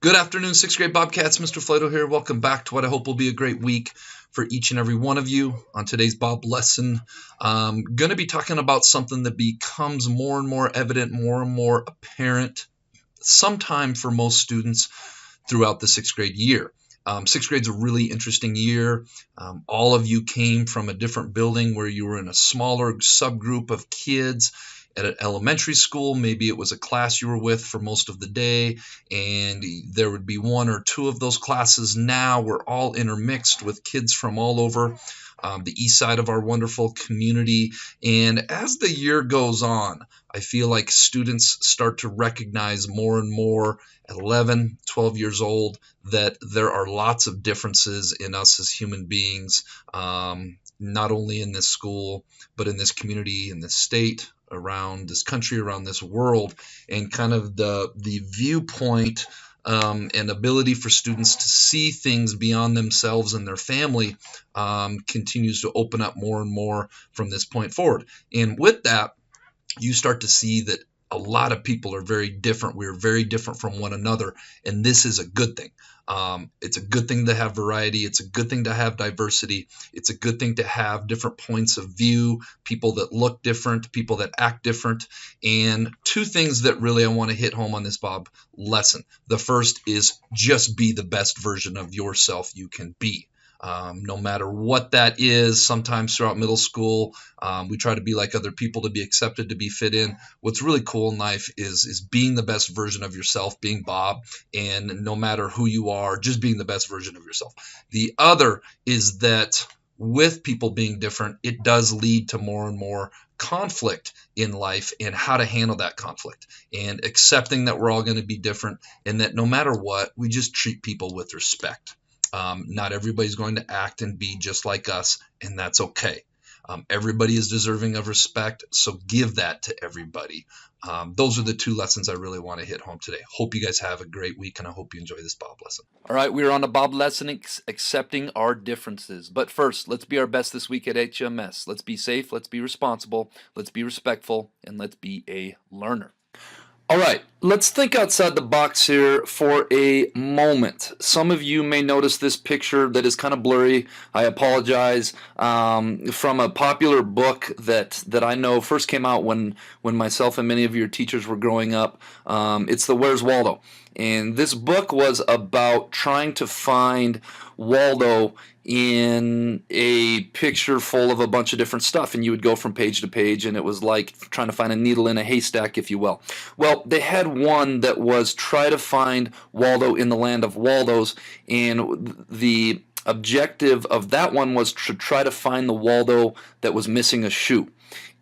Good afternoon, sixth grade Bobcats. Mr. Flato here. Welcome back to what I hope will be a great week for each and every one of you. On today's Bob lesson, I'm going to be talking about something that becomes more and more evident, more and more apparent, sometime for most students throughout the sixth grade year. Sixth grade's a really interesting year. All of you came from a different building where you were in a smaller subgroup of kids at an elementary school. Maybe it was a class you were with for most of the day, and there would be one or two of those classes. Now we're all intermixed with kids from all over the east side of our wonderful community. And as the year goes on, I feel like students start to recognize more and more at 11, 12 years old that there are lots of differences in us as human beings, not only in this school, but in this community, in this state, around this country, around this world, and kind of the viewpoint and ability for students to see things beyond themselves and their family continues to open up more and more from this point forward. And with that, you start to see that a lot of people are very different. We're very different from one another, and this is a good thing. It's a good thing to have variety. It's a good thing to have diversity. It's a good thing to have different points of view, people that look different, people that act different. And two things that really I want to hit home on this Bob lesson. The first is just be the best version of yourself you can be. No matter what that is. Sometimes throughout middle school, we try to be like other people, to be accepted, to be fit in. What's really cool in life is being the best version of yourself, being Bob, and no matter who you are, just being the best version of yourself. The other is that with people being different, it does lead to more and more conflict in life, and how to handle that conflict, and accepting that we're all going to be different, and that no matter what, we just treat people with respect. Not everybody's going to act and be just like us, and that's okay. Everybody is deserving of respect, so give that to everybody. Those are the two lessons I really want to hit home today. Hope you guys have a great week, and I hope you enjoy this Bob lesson. All right, we're on a Bob lesson, accepting our differences. But first, let's be our best this week at HMS. Let's be safe, let's be responsible, let's be respectful, and let's be a learner. All right, let's think outside the box here for a moment. Some of you may notice this picture that is kind of blurry. I apologize. From a popular book that I know first came out when myself and many of your teachers were growing up. It's the Where's Waldo? And this book was about trying to find Waldo in a picture full of a bunch of different stuff, and you would go from page to page, and it was like trying to find a needle in a haystack, if you will. Well, they had one that was try to find Waldo in the land of Waldos, and the objective of that one was to try to find the Waldo that was missing a shoe.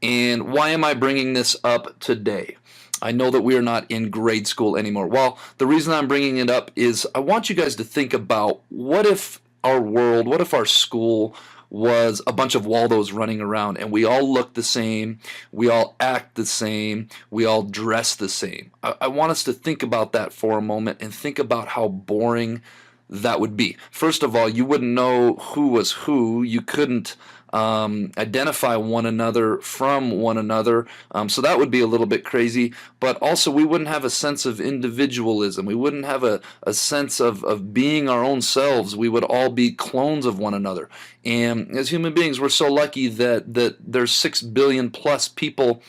And why am I bringing this up today? I know that we are not in grade school anymore. Well, the reason I'm bringing it up is I want you guys to think about, what if our world, what if our school was a bunch of Waldos running around, and we all look the same, we all act the same, we all dress the same. I want us to think about that for a moment and think about how boring that would be. First of all, you wouldn't know who was who. You couldn't identify one another from one another. So that would be a little bit crazy. But also, we wouldn't have a sense of individualism. We wouldn't have a sense of being our own selves. We would all be clones of one another. And as human beings, we're so lucky that there's 6 billion plus people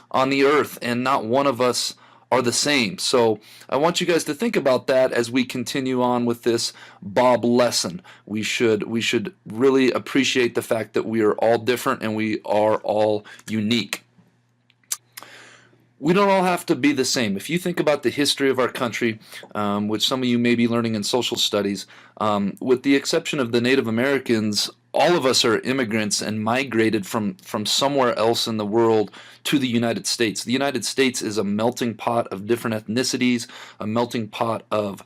on the earth, and not one of us are the same. So I want you guys to think about that as we continue on with this Bob lesson. We should really appreciate the fact that we are all different and we are all unique. We don't all have to be the same. If you think about the history of our country, which some of you may be learning in social studies, with the exception of the Native Americans, all of us are immigrants and migrated from somewhere else in the world to the United States. The United States is a melting pot of different ethnicities, a melting pot of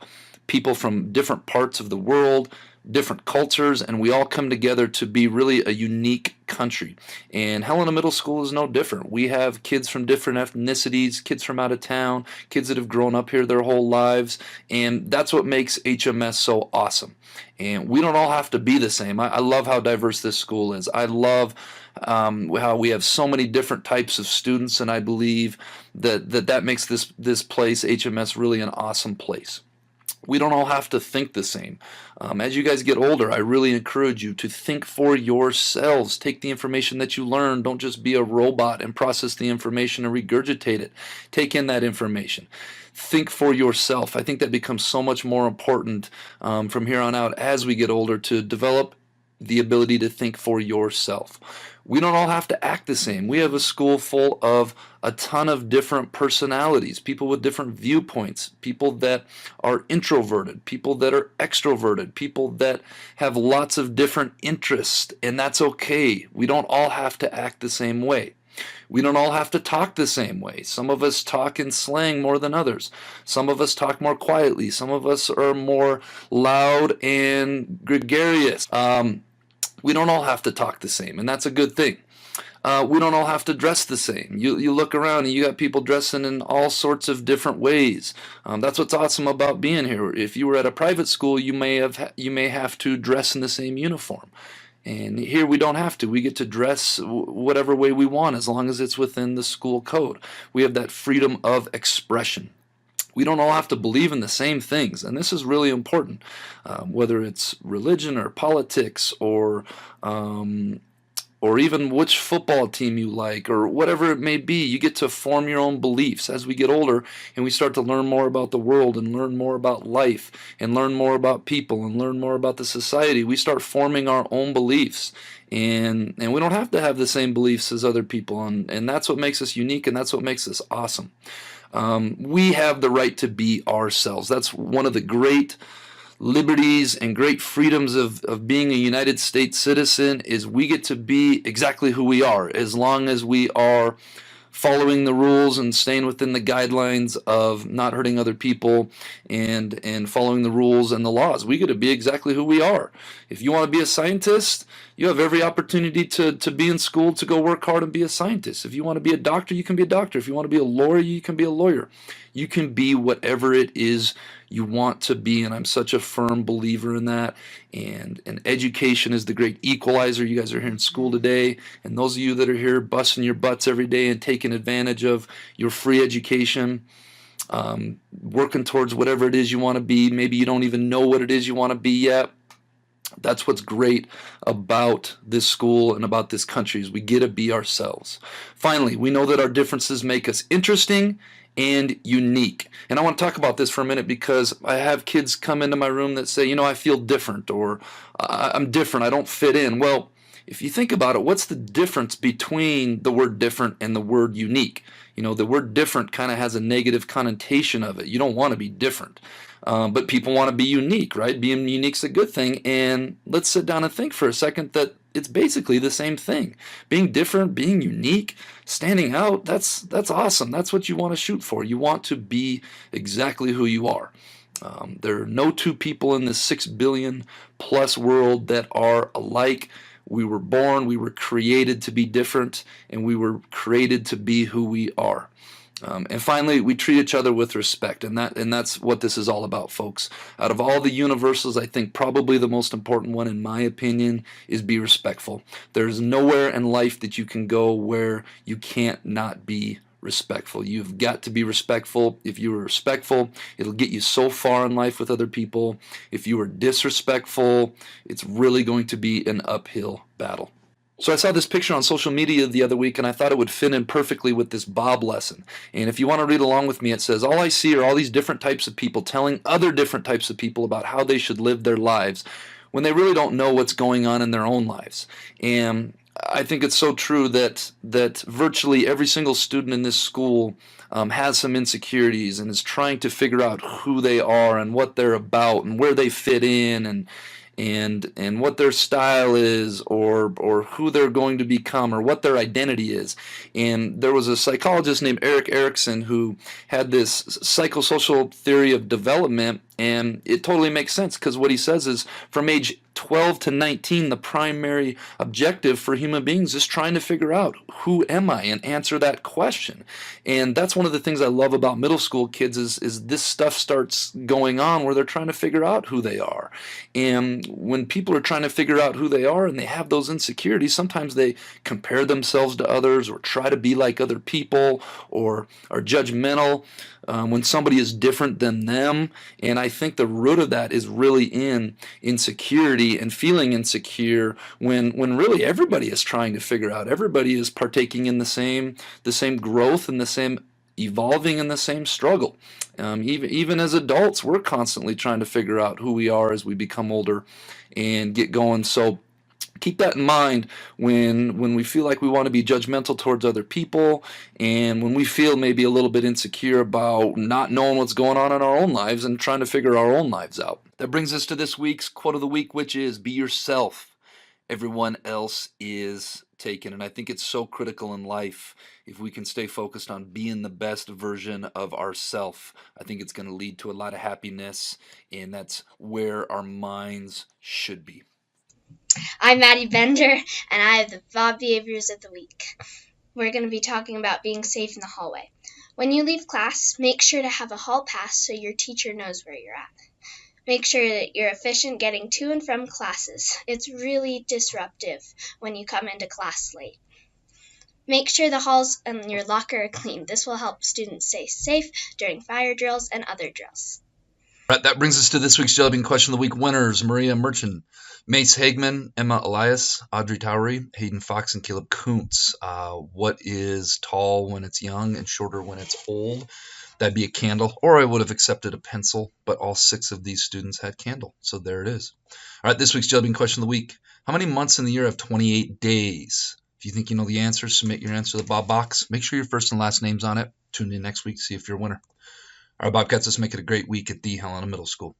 people from different parts of the world, different cultures, and we all come together to be really a unique country. And Helena Middle School is no different. We have kids from different ethnicities, kids from out of town, kids that have grown up here their whole lives, and that's what makes HMS so awesome. And we don't all have to be the same. I love how diverse this school is. I love how we have so many different types of students, and I believe that makes this place, HMS, really an awesome place. We don't all have to think the same. As you guys get older, I really encourage you to think for yourselves. Take the information that you learn. Don't just be a robot and process the information and regurgitate it. Take in that information. Think for yourself. I think that becomes so much more important from here on out as we get older, to develop the ability to think for yourself. We don't all have to act the same. We have a school full of a ton of different personalities, people with different viewpoints, people that are introverted, people that are extroverted, people that have lots of different interests, and that's okay. We don't all have to act the same way. We don't all have to talk the same way. Some of us talk in slang more than others. Some of us talk more quietly. Some of us are more loud and gregarious. We don't all have to talk the same, and that's a good thing. We don't all have to dress the same. You look around and you got people dressing in all sorts of different ways. That's what's awesome about being here. If you were at a private school, you may have to dress in the same uniform. And here we don't have to. We get to dress whatever way we want as long as it's within the school code. We have that freedom of expression. We don't all have to believe in the same things, and this is really important. Whether it's religion or politics or even which football team you like or whatever it may be, you get to form your own beliefs. As we get older and we start to learn more about the world and learn more about life and learn more about people and learn more about the society, we start forming our own beliefs. And we don't have to have the same beliefs as other people, and that's what makes us unique, and that's what makes us awesome. We have the right to be ourselves. That's one of the great liberties and great freedoms of being a United States citizen, is we get to be exactly who we are, as long as we are following the rules and staying within the guidelines of not hurting other people and following the rules and the laws. We get to be exactly who we are. If you want to be a scientist, you have every opportunity to be in school, to go work hard and be a scientist. If you want to be a doctor, you can be a doctor. If you want to be a lawyer, you can be a lawyer. You can be whatever it is you want to be, and I'm such a firm believer in that. And education is the great equalizer. You guys are here in school today, and those of you that are here busting your butts every day and taking advantage of your free education, working towards whatever it is you want to be. Maybe you don't even know what it is you want to be yet. That's what's great about this school and about this country, is we get to be ourselves. Finally, we know that our differences make us interesting and unique. And I want to talk about this for a minute, because I have kids come into my room that say, I feel different, or I'm different, I don't fit in. Well, if you think about it, what's the difference between the word different and the word unique? The word different kind of has a negative connotation of it. You don't want to be different. But people want to be unique, right? Being unique is a good thing. And let's sit down and think for a second that it's basically the same thing. Being different, being unique, standing out, that's awesome. That's what you want to shoot for. You want to be exactly who you are. There are no two people in this 6 billion plus world that are alike. We were born, we were created to be different, and we were created to be who we are. And finally, we treat each other with respect, and that's what this is all about, folks. Out of all the universals, I think probably the most important one, in my opinion, is be respectful. There's nowhere in life that you can go where you can't not be respectful. You've got to be respectful. If you are respectful, it'll get you so far in life with other people. If you are disrespectful, it's really going to be an uphill battle. So I saw this picture on social media the other week, and I thought it would fit in perfectly with this Bob lesson. And if you want to read along with me, it says, all I see are all these different types of people telling other different types of people about how they should live their lives when they really don't know what's going on in their own lives. And I think it's so true that virtually every single student in this school has some insecurities and is trying to figure out who they are and what they're about and where they fit in and what their style is, or who they're going to become, or what their identity is. And there was a psychologist named Erik Erikson who had this psychosocial theory of development, and it totally makes sense, because what he says is from age 12 to 19, the primary objective for human beings is trying to figure out, who am I, and answer that question. And that's one of the things I love about middle school kids is this stuff starts going on where they're trying to figure out who they are. And when people are trying to figure out who they are and they have those insecurities, sometimes they compare themselves to others or try to be like other people or are judgmental. when somebody is different than them. And I think the root of that is really in insecurity and feeling insecure when really everybody is trying to figure out, everybody is partaking in the same growth and the same evolving in the same struggle. Even as adults, we're constantly trying to figure out who we are as we become older and get going. So keep that in mind when we feel like we want to be judgmental towards other people, and when we feel maybe a little bit insecure about not knowing what's going on in our own lives and trying to figure our own lives out. That brings us to this week's quote of the week, which is, be yourself. Everyone else is taken. And I think it's so critical in life if we can stay focused on being the best version of ourself. I think it's going to lead to a lot of happiness, and that's where our minds should be. I'm Maddie Bender, and I have the Bob Behaviors of the Week. We're going to be talking about being safe in the hallway. When you leave class, make sure to have a hall pass so your teacher knows where you're at. Make sure that you're efficient getting to and from classes. It's really disruptive when you come into class late. Make sure the halls and your locker are clean. This will help students stay safe during fire drills and other drills. All right, that brings us to this week's Jelly Bean Question of the Week winners: Maria Merchant, Mace Hagman, Emma Elias, Audrey Towery, Hayden Fox, and Caleb Kuntz. What is tall when it's young and shorter when it's old? That'd be a candle, or I would have accepted a pencil, but all 6 of these students had candle, so there it is. All right, this week's Jelly Bean Question of the Week: how many months in the year have 28 days? If you think you know the answer, submit your answer to the Bob box. Make sure your first and last name's on it. Tune in next week to see if you're a winner. All right, Bobcats, let's make it a great week at the Helena Middle School.